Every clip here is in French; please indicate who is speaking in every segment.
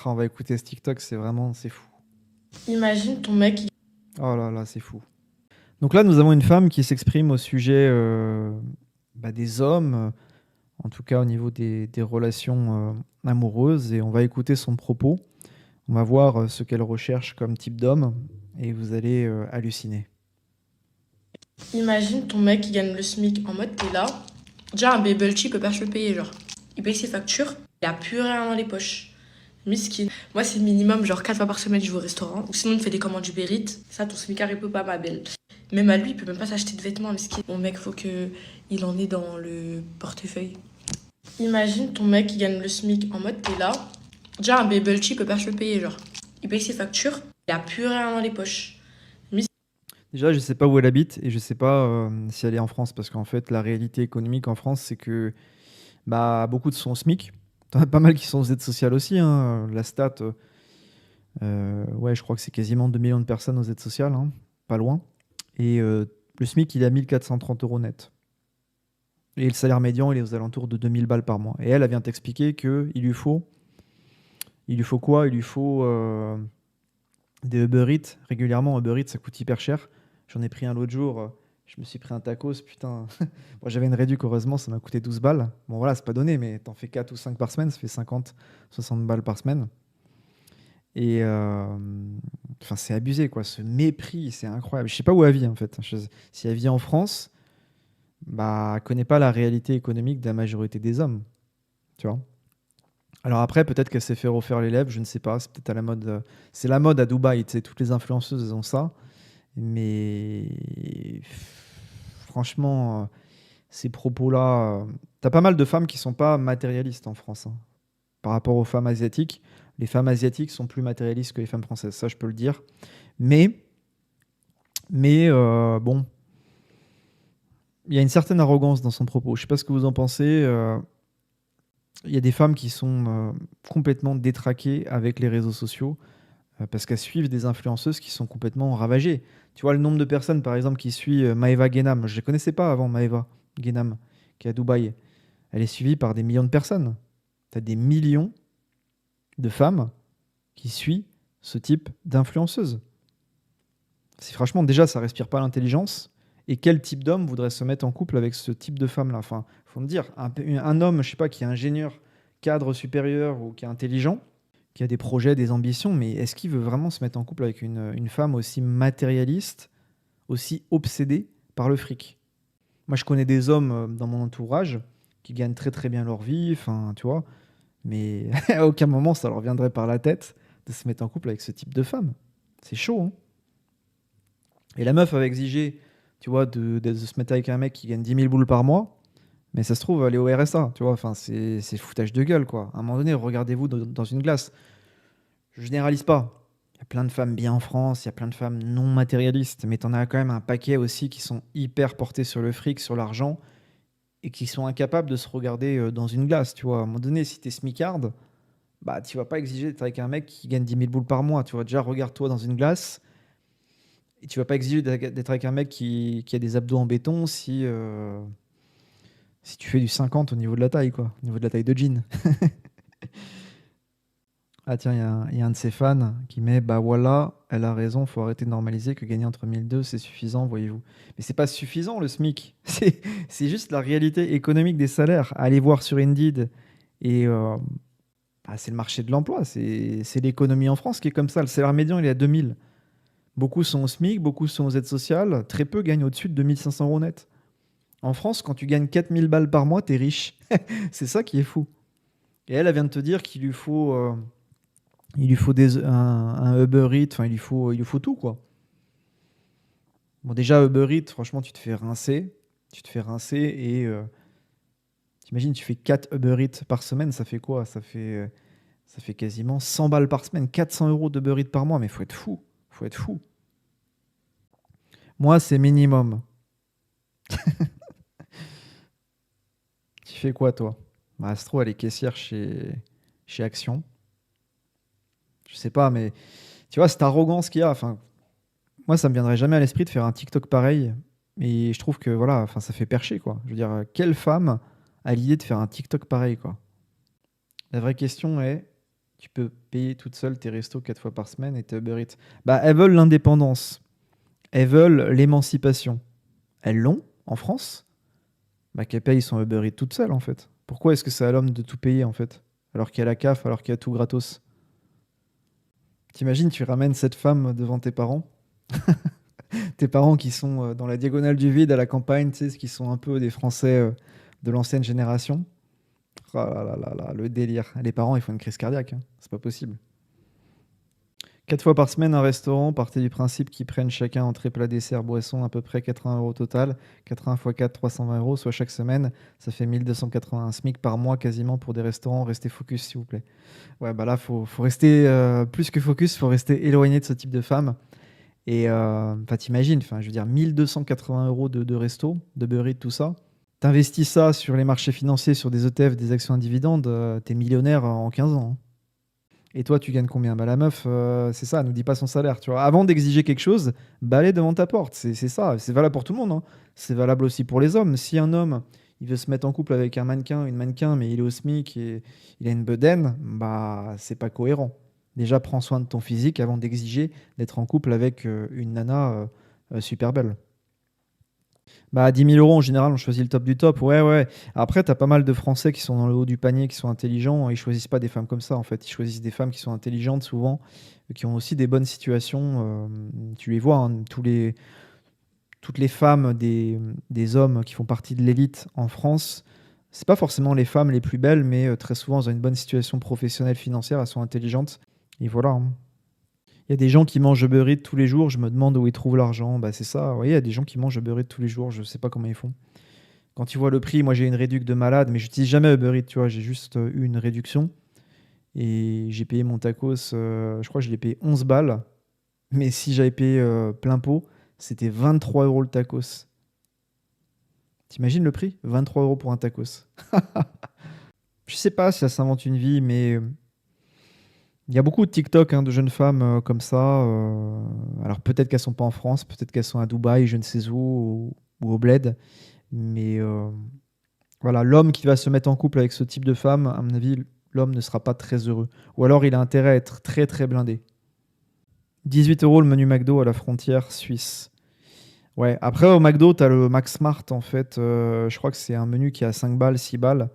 Speaker 1: Ah, on va écouter ce TikTok, c'est fou.
Speaker 2: Imagine ton mec,
Speaker 1: Oh là là, c'est fou. Donc là, nous avons une femme qui s'exprime au sujet des hommes, en tout cas au niveau des relations amoureuses, et on va écouter son propos. On va voir ce qu'elle recherche comme type d'homme, et vous allez halluciner.
Speaker 2: imagine ton mec qui gagne le SMIC en mode t'es là. Déjà un bubble tea il peut pas se le payer genre. Il paye ses factures, il a plus rien dans les poches. Miskin. Moi c'est le minimum genre 4 fois par semaine je vais au restaurant. Ou sinon il me fait des commandes du Berit. Ça ton SMICard il peut pas ma belle. Même à lui il peut même pas s'acheter de vêtements miskin. Mon mec faut que il en ait dans le portefeuille. Imagine ton mec qui gagne le SMIC en mode t'es là. Déjà un bubble tea il peut pas se le payer genre. Il paye ses factures, il a plus rien dans les poches.
Speaker 1: Déjà, je sais pas où elle habite, et je sais pas si elle est en France, parce qu'en fait, la réalité économique en France, c'est que beaucoup de sont au SMIC. T'en as pas mal qui sont aux aides sociales aussi, hein. La stat, ouais, je crois que c'est quasiment 2 millions de personnes aux aides sociales, hein, pas loin. Et le SMIC, il est à 1 430 € net. Et le salaire médian, il est aux alentours de 2 000 balles par mois. Et elle vient t'expliquer il lui faut quoi? Il lui faut des Uber Eats régulièrement. Uber Eats, ça coûte hyper cher. J'en ai pris un l'autre jour. Je me suis pris un tacos, putain. Moi, j'avais une réduc, heureusement, ça m'a coûté 12 balles. Bon, voilà, c'est pas donné, mais t'en fais 4 ou 5 par semaine, ça fait 50, 60 balles par semaine. Et enfin, c'est abusé, quoi. Ce mépris, c'est incroyable. Je sais pas où elle vit, en fait. Si elle vit en France, elle connaît pas la réalité économique de la majorité des hommes, tu vois. Alors après, peut-être qu'elle s'est fait refaire les lèvres, je ne sais pas. C'est peut-être à la mode. C'est la mode à Dubaï, tu sais, toutes les influenceuses, elles ont ça. Mais franchement, ces propos-là, t'as pas mal de femmes qui sont pas matérialistes en France, hein. Par rapport aux femmes asiatiques, les femmes asiatiques sont plus matérialistes que les femmes françaises, ça je peux le dire. Mais, bon, il y a une certaine arrogance dans son propos. Je sais pas ce que vous en pensez. Il y a des femmes qui sont complètement détraquées avec les réseaux sociaux parce qu'elles suivent des influenceuses qui sont complètement ravagées. Tu vois, le nombre de personnes, par exemple, qui suit Maeva Genam, je ne la connaissais pas avant, Maeva Genam, qui est à Dubaï. Elle est suivie par des millions de personnes. Tu as des millions de femmes qui suivent ce type d'influenceuse. C'est franchement, déjà, ça respire pas l'intelligence. Et quel type d'homme voudrait se mettre en couple avec ce type de femme-là? Enfin, faut me dire, un homme, je sais pas, qui est ingénieur, cadre supérieur ou qui est intelligent, qui a des projets, des ambitions, mais est-ce qu'il veut vraiment se mettre en couple avec une femme aussi matérialiste, aussi obsédée par le fric? Moi, je connais des hommes dans mon entourage qui gagnent très très bien leur vie, enfin, tu vois, mais à aucun moment ça leur viendrait par la tête de se mettre en couple avec ce type de femme. C'est chaud, hein. Et la meuf avait exigé, tu vois, de se mettre avec un mec qui gagne 10 000 boules par mois, mais ça se trouve, elle est au RSA, tu vois, enfin, c'est foutage de gueule, quoi. À un moment donné, regardez-vous dans une glace. Je généralise pas. Il y a plein de femmes bien en France, il y a plein de femmes non matérialistes, mais t'en as quand même un paquet aussi qui sont hyper portés sur le fric, sur l'argent, et qui sont incapables de se regarder dans une glace, tu vois. À un moment donné, si t'es smicarde, tu vas pas exiger d'être avec un mec qui gagne 10 000 boules par mois. Tu vois, déjà, regarde-toi dans une glace, et tu vas pas exiger d'être avec un mec qui a des abdos en béton si tu fais du 50 au niveau de la taille, quoi, au niveau de la taille de jean. Ah tiens, il y a un de ses fans qui met bah voilà, elle a raison, faut arrêter de normaliser que gagner entre 1002 c'est suffisant, voyez-vous. Mais c'est pas suffisant le SMIC. C'est juste la réalité économique des salaires. Allez voir sur Indeed et c'est le marché de l'emploi, c'est l'économie en France qui est comme ça. Le salaire médian il est à 2000. Beaucoup sont au SMIC, beaucoup sont aux aides sociales, très peu gagnent au-dessus de 2500 € net. En France, quand tu gagnes 4000 balles par mois, t'es riche. C'est ça qui est fou. Et elle vient de te dire qu'il lui faut un Uber Eats, enfin il lui faut tout quoi. Bon déjà Uber Eats, franchement tu te fais rincer, et t'imagines tu fais 4 Uber Eats par semaine, ça fait quoi? Ça fait quasiment 100 balles par semaine, 400 € d'Uber Eats par mois, mais faut être fou, faut être fou. Moi c'est minimum. Tu fais quoi toi? Astro elle est caissière chez Action. Je sais pas, mais tu vois cette arrogance qu'il y a, enfin moi, ça me viendrait jamais à l'esprit de faire un TikTok pareil. Et je trouve que voilà, enfin, ça fait percher, quoi. Je veux dire, quelle femme a l'idée de faire un TikTok pareil, quoi? La vraie question est, Tu peux payer toute seule tes restos 4 fois par semaine et tes Uber Eats. Bah, elles veulent l'indépendance. Elles veulent l'émancipation. Elles l'ont en France. Bah, qu'elles payent son Uber Eats toute seule en fait. Pourquoi est-ce que c'est à l'homme de tout payer en fait? Alors qu'il y a la CAF, alors qu'il y a tout gratos. T'imagines, tu ramènes cette femme devant tes parents. Tes parents qui sont dans la diagonale du vide à la campagne, tu sais, qui sont un peu des Français de l'ancienne génération. Ah là là là là, le délire. Les parents, ils font une crise cardiaque, hein. C'est pas possible. 4 fois par semaine, un restaurant, partez du principe qu'ils prennent chacun entrée, plat, dessert, boisson, à peu près 80 euros total. 80 x 4, 320 euros, soit chaque semaine. Ça fait 1280 SMIC par mois quasiment pour des restaurants. Restez focus, s'il vous plaît. Ouais, bah là, faut rester plus que focus, faut rester éloigné de ce type de femme. Et enfin, t'imagines, enfin, je veux dire, 1280 euros de resto, de burrito, tout ça. T'investis ça sur les marchés financiers, sur des ETF, des actions à dividendes, t'es millionnaire en 15 ans, hein. Et toi, tu gagnes combien? Bah, la meuf, c'est ça, elle nous dit pas son salaire, tu vois. Avant d'exiger quelque chose, bah, elle est devant ta porte. C'est ça, c'est valable pour tout le monde, hein. C'est valable aussi pour les hommes. Si un homme, il veut se mettre en couple avec un mannequin, une mannequin, mais il est au SMIC et il a une bedaine, bah, c'est pas cohérent. Déjà, prends soin de ton physique avant d'exiger d'être en couple avec une nana super belle. Bah, à 10 000 euros, en général, on choisit le top du top. Ouais, ouais. Après, t'as pas mal de Français qui sont dans le haut du panier, qui sont intelligents. Ils choisissent pas des femmes comme ça, en fait. Ils choisissent des femmes qui sont intelligentes, souvent, qui ont aussi des bonnes situations. Tu les vois, hein, toutes les femmes des hommes qui font partie de l'élite en France, c'est pas forcément les femmes les plus belles, mais très souvent, elles ont une bonne situation professionnelle, financière, elles sont intelligentes. Et voilà, hein. Il y a des gens qui mangent Uber Eats tous les jours, je me demande où ils trouvent l'argent. Bah, c'est ça, oui, il y a des gens qui mangent Uber Eats tous les jours, je sais pas comment ils font. Quand tu vois le prix, moi j'ai une réduc de malade, mais j'utilise jamais Uber Eats, tu vois, j'ai juste eu une réduction. Et j'ai payé mon tacos, je crois que je l'ai payé 11 balles. Mais si j'avais payé plein pot, c'était 23 euros le tacos. T'imagines le prix? 23 euros pour un tacos. Je sais pas si ça s'invente une vie, mais il y a beaucoup de TikTok, hein, de jeunes femmes comme ça. Alors peut-être qu'elles sont pas en France, peut-être qu'elles sont à Dubaï, je ne sais où, ou au Bled. Mais voilà, l'homme qui va se mettre en couple avec ce type de femme, à mon avis, l'homme ne sera pas très heureux. Ou alors il a intérêt à être très très blindé. 18 euros le menu McDo à la frontière suisse. Ouais, après au McDo, tu as le Max Smart en fait. Je crois que c'est un menu qui a 5 balles, 6 balles.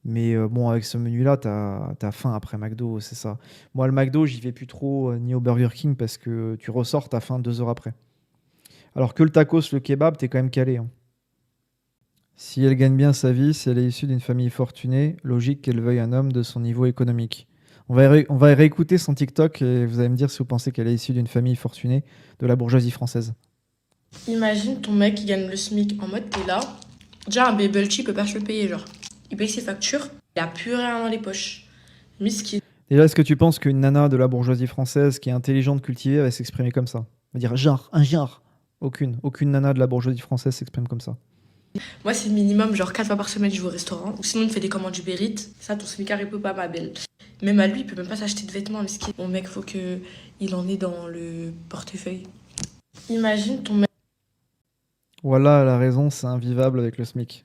Speaker 1: Mais bon, avec ce menu-là, t'as faim après McDo, c'est ça. Moi, le McDo, j'y vais plus trop, ni au Burger King, parce que tu ressors, t'as faim 2 heures après. Alors que le tacos, le kebab, t'es quand même calé, hein. Si elle gagne bien sa vie, si elle est issue d'une famille fortunée, logique qu'elle veuille un homme de son niveau économique. On va réécouter son TikTok et vous allez me dire si vous pensez qu'elle est issue d'une famille fortunée de la bourgeoisie française.
Speaker 2: Imagine ton mec qui gagne le SMIC en mode t'es là. Déjà, un bubble tea, il peut pas se le payer, genre. Il paye ses factures, il a plus rien dans les poches. Miskin.
Speaker 1: Déjà, est-ce que tu penses qu'une nana de la bourgeoisie française qui est intelligente, cultivée, va s'exprimer comme ça? On va dire genre, un genre. Aucune nana de la bourgeoisie française s'exprime comme ça.
Speaker 2: Moi, c'est le minimum, genre 4 fois par semaine, je vais au restaurant. Ou sinon, il me fait des commandes du Uber. Ça, ton smicard, il peut pas, ma belle. Même à lui, il peut même pas s'acheter de vêtements, miskin. Mon mec, faut que il en ait dans le portefeuille. Imagine ton mec.
Speaker 1: Voilà, la raison, c'est invivable avec le SMIC.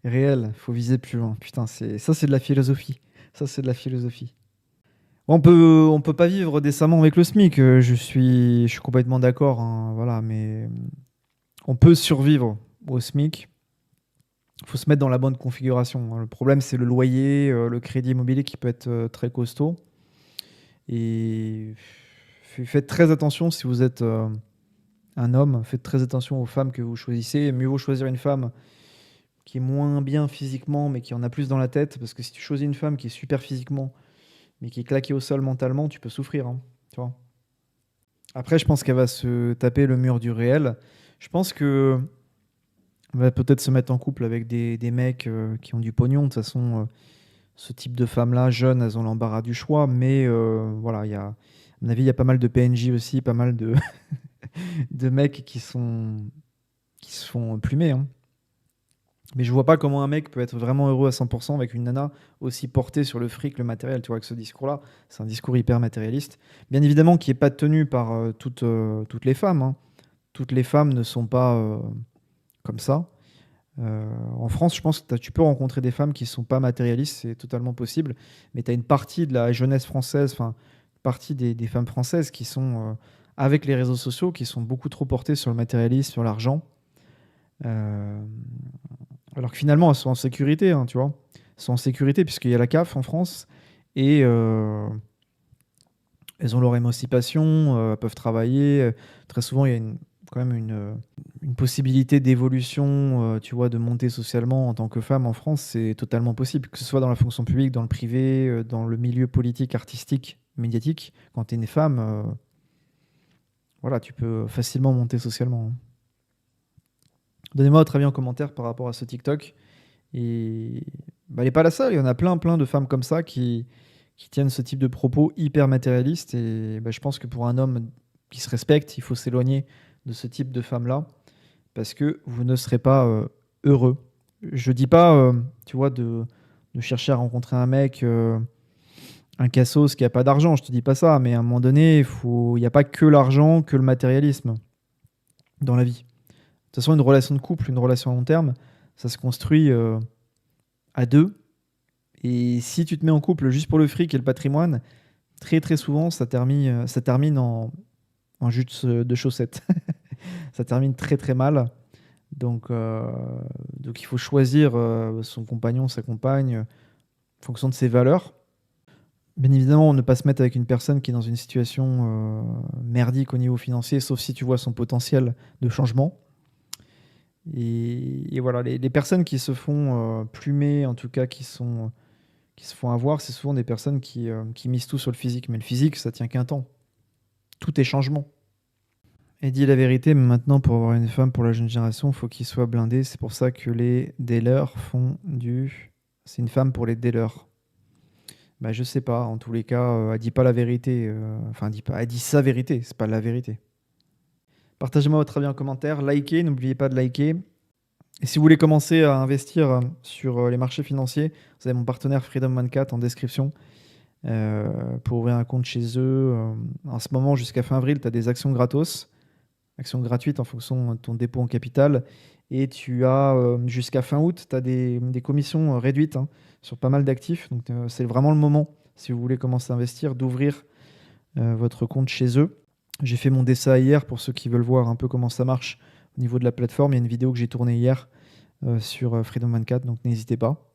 Speaker 1: Réel, faut viser plus loin. Putain, c'est de la philosophie. Ça, c'est de la philosophie. On peut pas vivre décemment avec le SMIC. Je suis complètement d'accord, hein, voilà, mais on peut survivre au SMIC. Il faut se mettre dans la bonne configuration, hein. Le problème, c'est le loyer, le crédit immobilier qui peut être très costaud. Et faites très attention si vous êtes un homme, faites très attention aux femmes que vous choisissez. Mieux vaut choisir une femme qui est moins bien physiquement, mais qui en a plus dans la tête. Parce que si tu choisis une femme qui est super physiquement, mais qui est claquée au sol mentalement, tu peux souffrir, hein, tu vois. Après, je pense qu'elle va se taper le mur du réel. Je pense que elle va peut-être se mettre en couple avec des mecs qui ont du pognon. De toute façon, ce type de femmes-là, jeunes, elles ont l'embarras du choix. Mais voilà, à mon avis, il y a pas mal de PNJ aussi, pas mal de, de mecs qui se font plumer, hein. Mais je vois pas comment un mec peut être vraiment heureux à 100% avec une nana aussi portée sur le fric, le matériel. Tu vois, que ce discours-là, c'est un discours hyper matérialiste. Bien évidemment, qui n'est pas tenu par toutes les femmes, hein. Toutes les femmes ne sont pas comme ça. En France, je pense que tu peux rencontrer des femmes qui sont pas matérialistes, c'est totalement possible, mais tu as une partie de la jeunesse française, enfin, une partie des femmes françaises qui sont, avec les réseaux sociaux, qui sont beaucoup trop portées sur le matérialisme, sur l'argent, euh, alors que finalement, elles sont en sécurité, hein, tu vois. Elles sont en sécurité puisqu'il y a la CAF en France et elles ont leur émancipation, peuvent travailler. Très souvent, il y a quand même une possibilité d'évolution, tu vois, de monter socialement en tant que femme en France, c'est totalement possible, que ce soit dans la fonction publique, dans le privé, dans le milieu politique, artistique, médiatique. Quand tu es une femme, voilà, tu peux facilement monter socialement, hein. Donnez-moi votre avis en commentaire par rapport à ce TikTok. Et bah, elle n'est pas la seule, il y en a plein, plein de femmes comme ça qui tiennent ce type de propos hyper matérialistes. Et bah, je pense que pour un homme qui se respecte, il faut s'éloigner de ce type de femmes-là parce que vous ne serez pas heureux. Je dis pas, tu vois, de chercher à rencontrer un mec, un cassos qui a pas d'argent, je te dis pas ça, mais à un moment donné, il n'y a pas que l'argent, que le matérialisme dans la vie. De toute façon, une relation de couple, une relation à long terme, ça se construit à deux. Et si tu te mets en couple juste pour le fric et le patrimoine, très très souvent, ça termine en jus de chaussettes. Ça termine très très mal. Donc, donc il faut choisir son compagnon, sa compagne, en fonction de ses valeurs. Bien évidemment, ne pas se mettre avec une personne qui est dans une situation merdique au niveau financier, sauf si tu vois son potentiel de changement. Et voilà, les personnes qui se font plumer, en tout cas qui se font avoir, c'est souvent des personnes qui misent tout sur le physique. Mais le physique, ça tient qu'un temps. Tout est changement. Et dis la vérité, mais maintenant, pour avoir une femme pour la jeune génération, il faut qu'il soit blindé. C'est pour ça que les dealers font du... C'est une femme pour les dealers. Bah, je sais pas. En tous les cas, elle dit pas la vérité. Enfin, elle dit sa vérité. C'est pas la vérité. Partagez-moi votre avis en commentaire. Likez, n'oubliez pas de liker. Et si vous voulez commencer à investir sur les marchés financiers, vous avez mon partenaire Freedom24 en description pour ouvrir un compte chez eux. En ce moment, jusqu'à fin avril, tu as des actions gratos, actions gratuites en fonction de ton dépôt en capital. Et tu as jusqu'à fin août, tu as des commissions réduites, hein, sur pas mal d'actifs. Donc c'est vraiment le moment, si vous voulez commencer à investir, d'ouvrir votre compte chez eux. J'ai fait mon dessin hier pour ceux qui veulent voir un peu comment ça marche au niveau de la plateforme. Il y a une vidéo que j'ai tournée hier sur Freedom 24, donc n'hésitez pas.